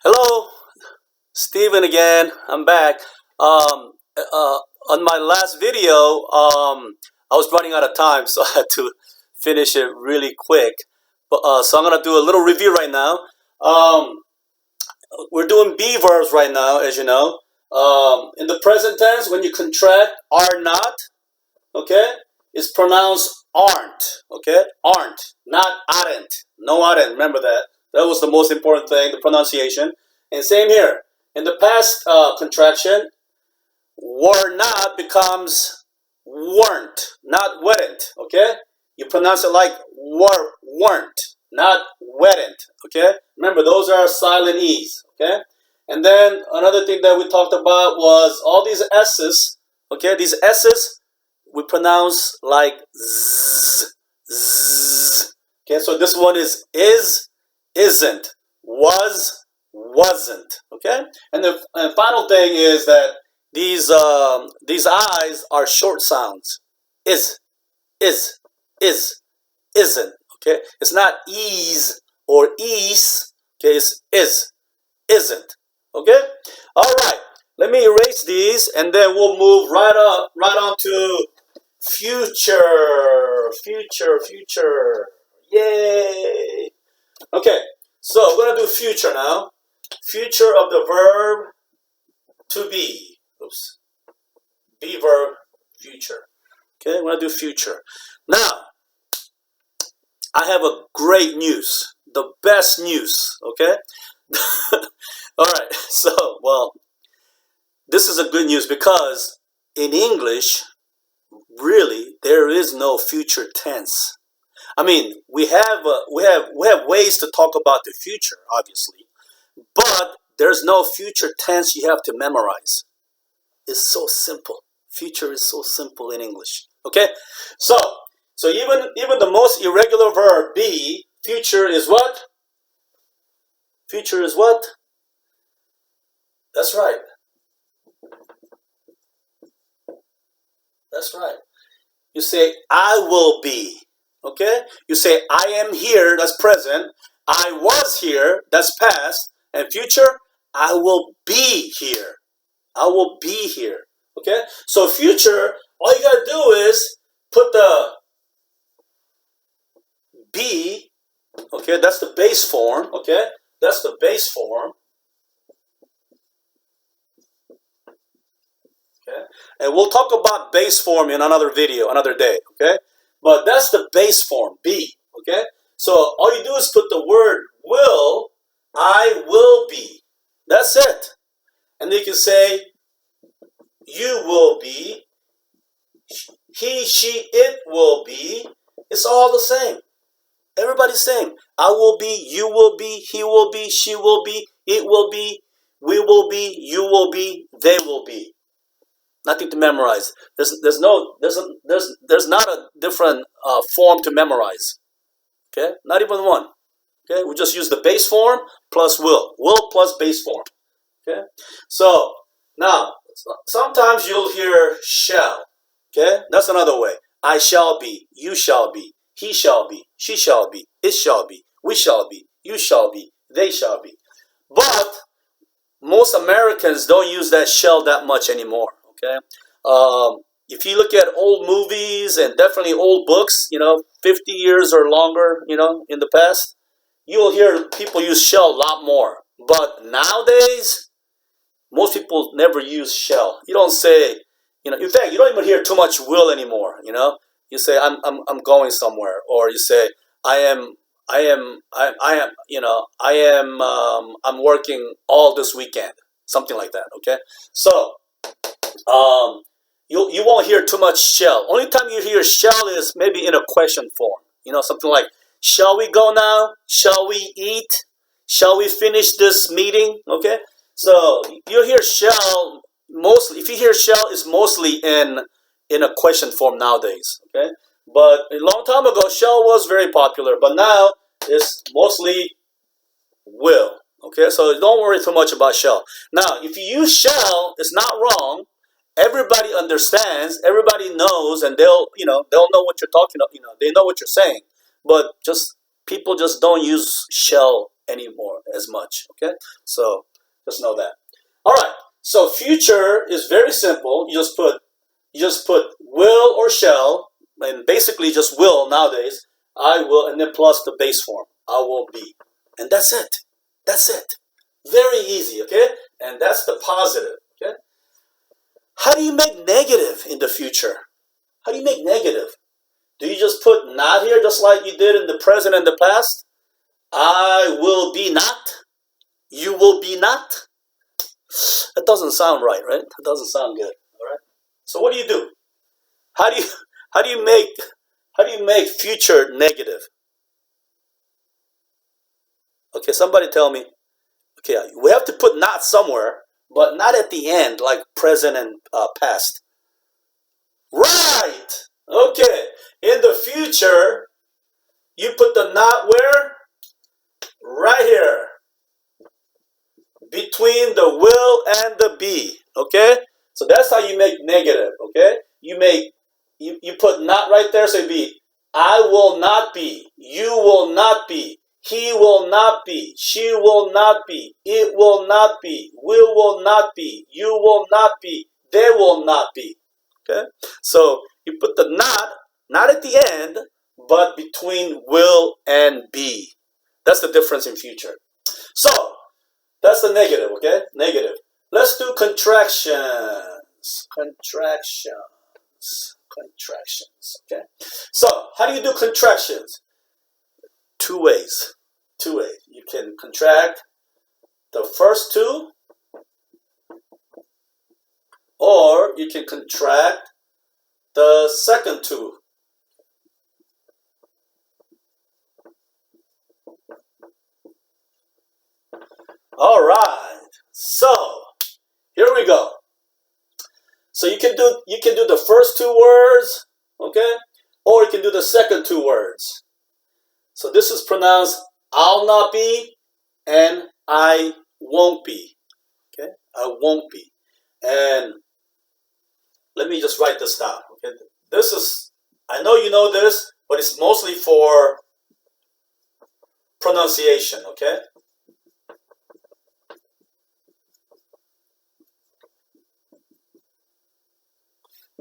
Hello, Steven again. I'm back. On my last video, I was running out of time, so I had to finish it really quick. So I'm gonna do a little review right now. Um, we're doing Beavers right now, as you know. In the present tense, when you contract are not, okay, it's pronounced aren't, okay, aren't, not aren't, no aren't. Remember that. That was the most important thing, the pronunciation. And same here. In the past contraction, were not becomes weren't, not weren't. Okay, you pronounce it like weren't, not weren't. Okay, remember those are silent e's. Okay, and then another thing that we talked about was all these s's. Okay, these s's we pronounce like z, z. Okay, so this one is, isn't, was, wasn't. Okay, and the final thing is that these I's are short sounds. Is, is, isn't. Okay, it's not ease or ease. Okay, it's is, isn't. Okay, all right. Let me erase these, and then we'll move right on to future. Yay! Okay, so we're gonna do future now. Future of the verb to be. Oops. Be verb future. Okay, we're gonna do future. Now, I have a great news. The best news. Okay? Alright, so this is a good news because in English, really, there is no future tense. I mean, we have ways to talk about the future, obviously, but there's no future tense you have to memorize. It's so simple. Future is so simple in English. Okay, so even the most irregular verb be, future is what? Future is what? That's right. That's right. You say I will be. Okay? You say I am here, that's present. I was here, that's past. And future, I will be here. I will be here. Okay? So future, all you gotta do is put the be. Okay, that's the base form. Okay? That's the base form. Okay? And we'll talk about base form in another video, another day. Okay? But that's the base form, be. Okay? So all you do is put the word will, I will be. That's it. And you can say, you will be, he, she, it will be. It's all the same. Everybody's same. I will be, you will be, he will be, she will be, it will be, we will be, you will be, they will be. Nothing to memorize. There's not a different form to memorize. Okay, not even one. Okay, we just use the base form plus will plus base form. Okay, so now sometimes you'll hear shall. Okay, that's another way. I shall be, you shall be, he shall be, she shall be, it shall be, we shall be, you shall be, they shall be. But most Americans don't use that shall that much anymore. Okay, if you look at old movies and definitely old books, 50 years or longer, in the past, you will hear people use shall a lot more. But nowadays, most people never use shall. You don't say, in fact, you don't even hear too much will anymore. You say I'm going somewhere, or you say I'm working all this weekend, something like that. Okay, so you won't hear too much shall. Only time you hear shall is maybe in a question form. Something like, shall we go now? Shall we eat? Shall we finish this meeting? Okay, so you hear shall mostly. If you hear shall, it's mostly in a question form nowadays. Okay, but a long time ago, shall was very popular, but now it's mostly will. Okay, so don't worry too much about shall. Now, if you use shall, it's not wrong. Everybody understands, everybody knows, and they'll know what you're talking about. They know what you're saying, but people just don't use shall anymore. as much. Okay, so just know that. All right. So future is very simple. You just put will or shall, and basically just will nowadays. I will, and then plus the base form. I will be, and that's it. That's it. Very easy. Okay, and that's the positive. Okay. How do you make negative in the future? How do you make negative? Do you just put not here, just like you did in the present and the past? I will be not. You will be not. That doesn't sound right, right? That doesn't sound good. All right. So what do? How do you how do you make future negative? Okay, somebody tell me. Okay, we have to put not somewhere, but not at the end, like present and past. Right. Okay. In the future, you put the not where? Right here. Between the will and the be. Okay? So that's how you make negative. Okay? You put not right there, so it'd be I will not be. You will not be. He will not be. She will not be. It will not be. Will not be. You will not be. They will not be. Okay? So you put the not at the end, but between will and be. That's the difference in future. So that's the negative, okay? Negative. Let's do contractions. Contractions, okay? So how do you do contractions? Two ways. You can contract the first two, or you can contract the second two. All right. So here we go. So you can do the first two words, okay? Or you can do the second two words. So this is pronounced I'll not be and I won't be. Okay? I won't be. And let me just write this down. Okay? This is, I know you know this, but it's mostly for pronunciation, okay?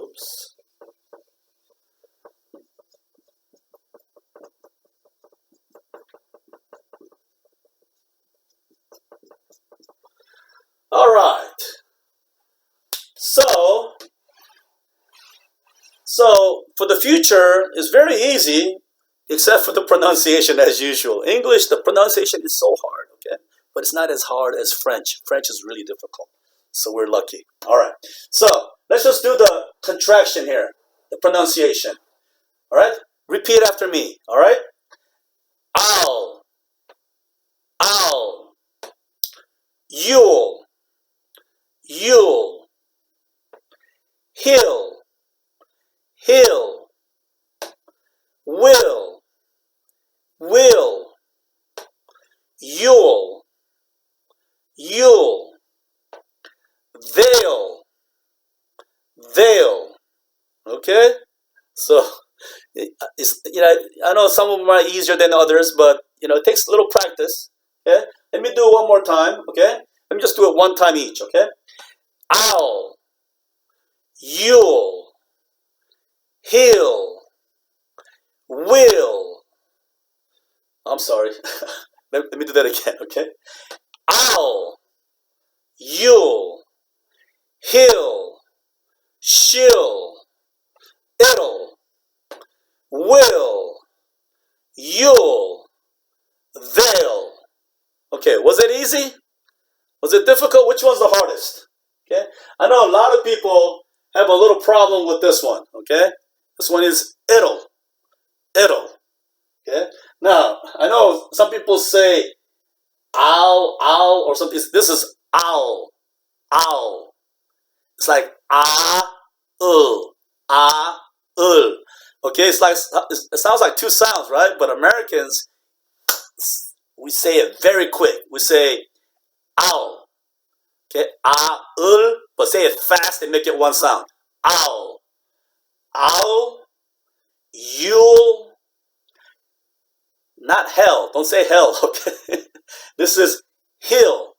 Oops. All right. So for the future, it's very easy, except for the pronunciation as usual. English, the pronunciation is so hard, okay? But it's not as hard as French. French is really difficult. So we're lucky. All right. So let's just do the contraction here, the pronunciation. All right? Repeat after me. All right? Owl. Owl. Yule. Yule. Hill. Hill. Will. Will. Yule. Yule. Veil. Veil. Okay? So, it's, I know some of them are easier than others, but, it takes a little practice. Okay? Let me do it one more time. Okay? Let me just do it one time each. Okay? Owl. Yule. Hill. Will. I'm sorry. let me do that again. Okay? Owl. Yule. Hill. Shill. It'll. Will. You'll. They'll. Okay, was it easy? Was it difficult? Which one's the hardest? Okay, I know a lot of people have a little problem with this one. Okay, this one is it'll. It'll. Okay, now I know some people say owl, or something. This is owl. Owl. It's like ah, ah, okay, it's like it sounds like two sounds, right? But Americans, we say it very quick. We say owl. Okay, but say it fast and make it one sound. Owl. Owl. Yule. Not hell. Don't say hell, okay? This is hill,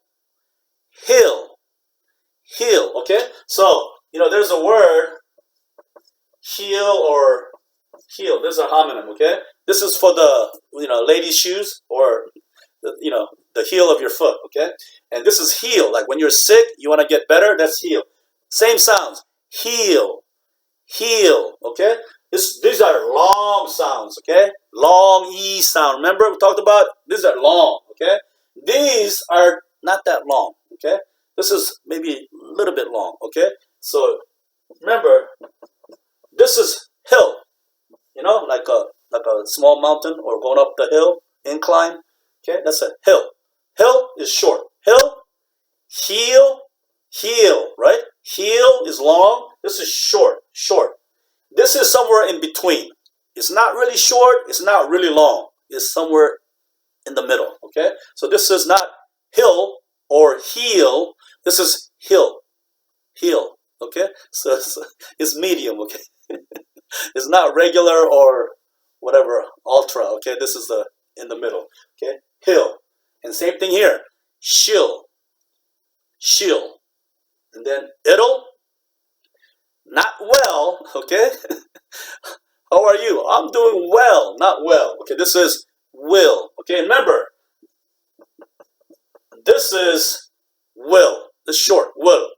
hill, hill. Okay, so there's a word heel or heel. This is a homonym. Okay, this is for the ladies' shoes or the heel of your foot. Okay, and this is heel. Like when you're sick, you want to get better. That's heel. Same sounds. Heel, heel. Okay, these are long sounds. Okay, long e sound. Remember we talked about these are long. Okay, these are not that long. Okay, this is maybe a little bit long. Okay, so remember this is hill. Like a small mountain or going up the hill incline. Okay, that's a hill. Hill is short. Hill, heel, heel, right? Heel is long. This is short, short. This is somewhere in between. It's not really short. It's not really long. It's somewhere in the middle. Okay, so this is not hill or heel. This is hill, heel. Okay, so it's medium. Okay, it's not regular or whatever ultra. Okay, this is the in the middle. Okay, hill, and same thing here. Shill, shill, and then it'll. Not well. Okay, how are you? I'm doing well. Not well. Okay, this is will. Okay, remember this is will. This short will.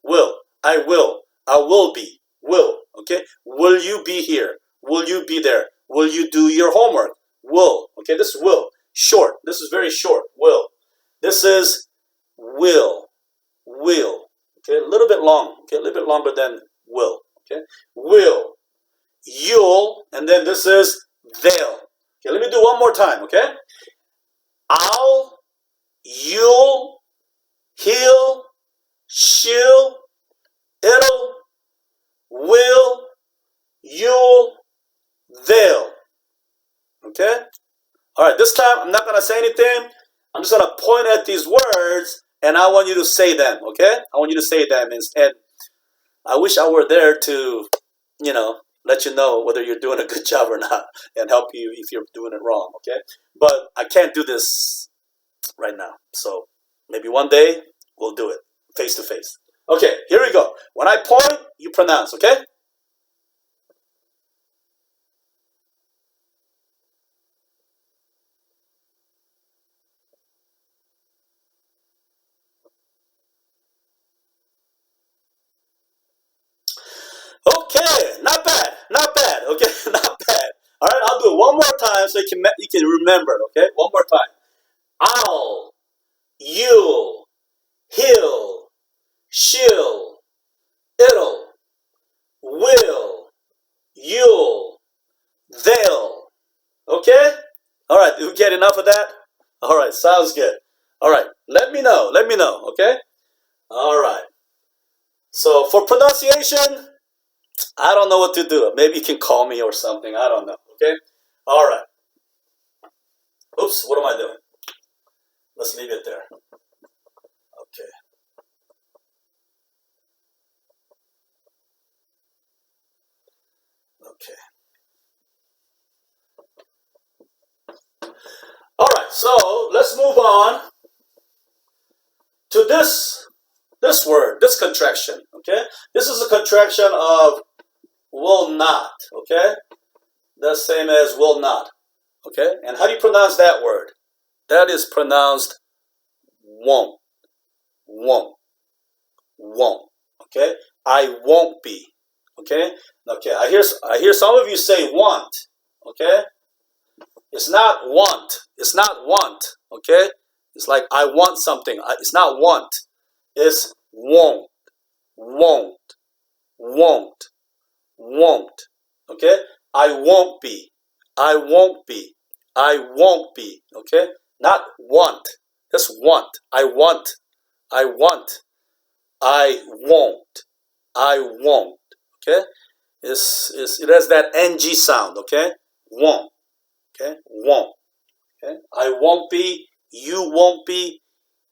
Will. I will. I will be. Will. Okay, will you be here? Will you be there? Will you do your homework? Will. Okay, this is will. Short. This is very short. Will. This is will. Will. Okay, a little bit long. Okay, a little bit longer than will. Okay, will. You'll. And then this is they'll. Okay, let me do one more time. Okay, I'll. You'll. He'll. She'll. It'll. Will. You'll. They'll. Okay? Alright, this time I'm not going to say anything. I'm just going to point at these words and I want you to say them. Okay? I want you to say them. And I wish I were there to, let you know whether you're doing a good job or not and help you if you're doing it wrong. Okay? But I can't do this right now. So maybe one day we'll do it face to face. Okay, here we go. When I point, you pronounce. Okay? Okay, not bad, not bad. Okay, not bad. All right, I'll do it one more time so you can remember. Okay, one more time. I'll, you'll, he'll, she'll, it'll, will, you'll, they'll. Okay. All right. Did we get enough of that? All right. Sounds good. All right. Let me know. Let me know. Okay. All right. So for pronunciation, I don't know what to do. Maybe you can call me or something. I don't know. Okay? All right. Oops, what am I doing? Let's leave it there. Okay. Okay. All right, so let's move on to this word, this contraction. Okay? This is a contraction of will not. Okay? The same as will not. Okay? And how do you pronounce that word? That is pronounced won't. Won't. Won't. Okay? I won't be. Okay? Okay, I hear some of you say want. Okay? It's not want. It's not want. Okay? It's like I want something. It's not want. It's won't. Won't. Won't. Won't. Okay? I won't be. I won't be. I won't be. Okay? Not want. Just want. I want. I want. I won't. I won't. Okay? It has that ng sound. Okay? Won't. Okay? Won't. Okay? I won't be. You won't be.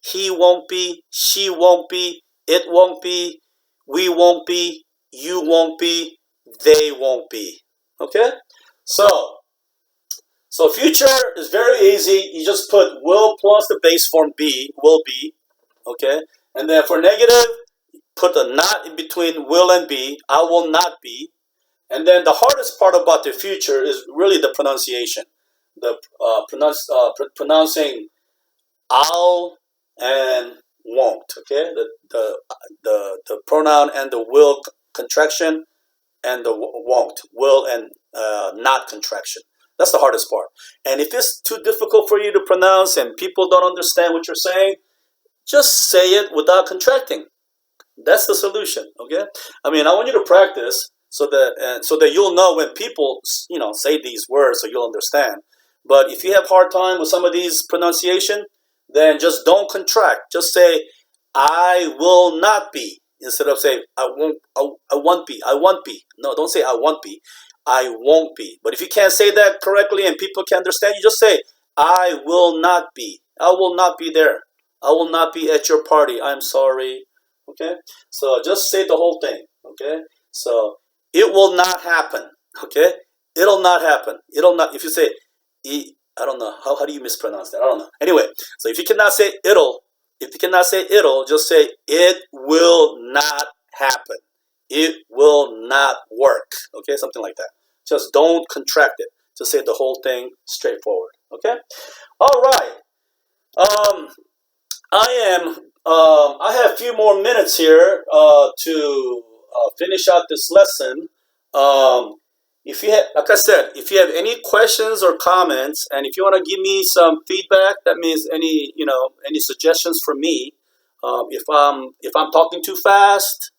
He won't be. She won't be. It won't be. We won't be. You won't be. They won't be. Okay? So So future is very easy. You just put will plus the base form be, will be, okay? And then for negative, put a not in between will and be. I will not be. And then the hardest part about the future is really the pronunciation. The pronouncing I'll and won't. Okay, the pronoun and the will contraction and the won't will and not contraction. That's the hardest part. And if it's too difficult for you to pronounce and people don't understand what you're saying, just say it without contracting. That's the solution. Okay. I mean, I want you to practice so that you'll know when people say these words, so you'll understand. But if you have hard time with some of these pronunciation, then just don't contract. Just say I will not be instead of say I won't. I won't be. I won't be. No, don't say I won't be. I won't be. But if you can't say that correctly and people can understand, you just say I will not be. I will not be there. I will not be at your party. I'm sorry. Okay? So just say the whole thing. Okay? So it will not happen. Okay? It'll not happen. It'll not. If you say, I don't know. How do you mispronounce that? I don't know. Anyway, so if you cannot say it'll, just say it will not happen. It will not work. Okay? Something like that. Just don't contract it. Just say the whole thing straightforward. Okay? All right. I have a few more minutes here to finish out this lesson. If you have, like I said, if you have any questions or comments, and if you want to give me some feedback, that means any suggestions for me. If I'm talking too fast,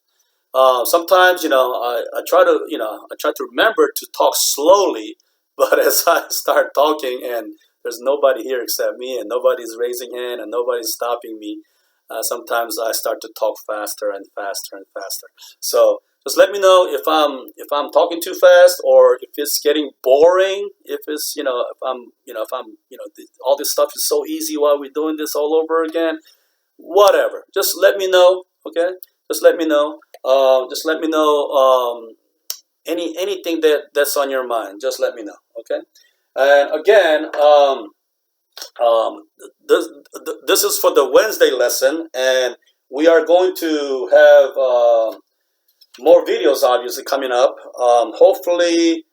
sometimes I try to remember to talk slowly, but as I start talking and there's nobody here except me, and nobody's raising hand, and nobody's stopping me, sometimes I start to talk faster and faster and faster. So just let me know if I'm talking too fast, or if it's getting boring. If it's if all this stuff is so easy while we're doing this all over again. Whatever. Just let me know. Okay. Just let me know. Just let me know. Anything that's on your mind. Just let me know. Okay. And again, this this is for the Wednesday lesson, and we are going to have more videos obviously coming up. Hopefully,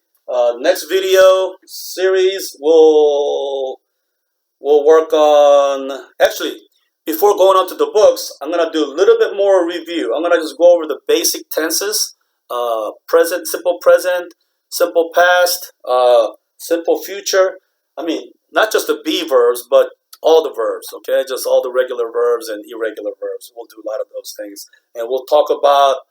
next video series will work on. Actually, before going on to the books, I'm gonna do a little bit more review. I'm gonna just go over the basic tenses: present, simple past, simple future. I mean, not just the be verbs, but all the verbs. Okay, just all the regular verbs and irregular verbs. We'll do a lot of those things, and we'll talk about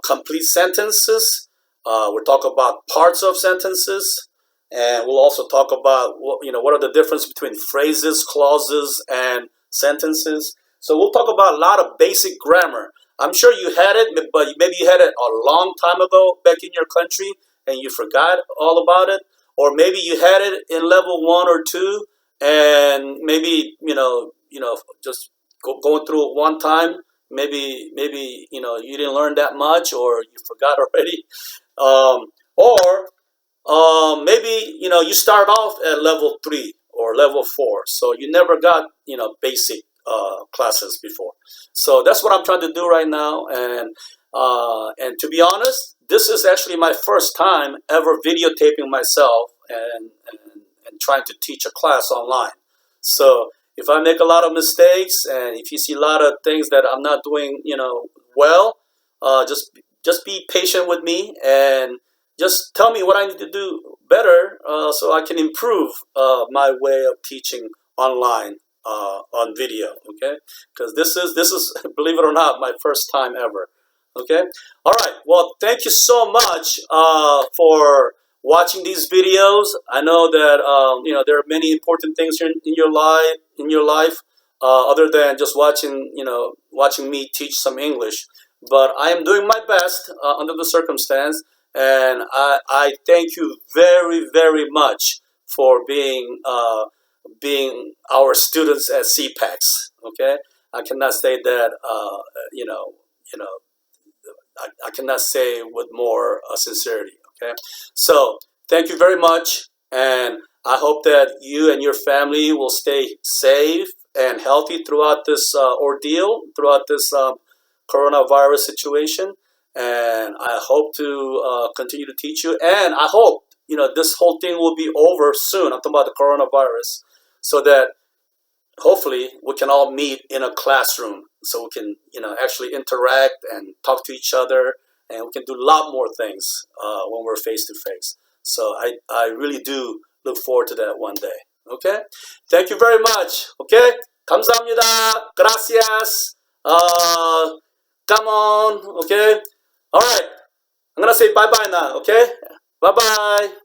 complete sentences. We'll talk about parts of sentences, and we'll also talk about what are the difference between phrases, clauses, and sentences. So we'll talk about a lot of basic grammar. I'm sure you had it, but maybe you had it a long time ago back in your country, and you forgot all about it, or maybe you had it in level 1 or 2, and maybe just going through it one time. Maybe you didn't learn that much, or you forgot already, or maybe you start off at level 3 or level 4, so you never got basic classes before. So that's what I'm trying to do right now, and to be honest, this is actually my first time ever videotaping myself and trying to teach a class online. So if I make a lot of mistakes, and if you see a lot of things that I'm not doing well, just be patient with me, and just tell me what I need to do better, so I can improve my way of teaching online on video. Okay, because this is believe it or not, my first time ever. Okay, all right. Well, thank you so much for watching these videos. I know that there are many important things in your life, other than just watching me teach some English. But I am doing my best under the circumstance, and I thank you very, very much for being our students at CPACs. Okay, I cannot say that I cannot say with more sincerity. Okay, so thank you very much, and I hope that you and your family will stay safe and healthy throughout this ordeal, throughout this coronavirus situation. And I hope to continue to teach you. And I hope this whole thing will be over soon. I'm talking about the coronavirus, so that hopefully we can all meet in a classroom, so we can actually interact and talk to each other, and we can do a lot more things when we're face to face. So I really do look forward to that one day. Okay, thank you very much. Okay, 감사합니다. Gracias. Come on. Okay, all right, I'm gonna say bye bye now. Okay, bye bye.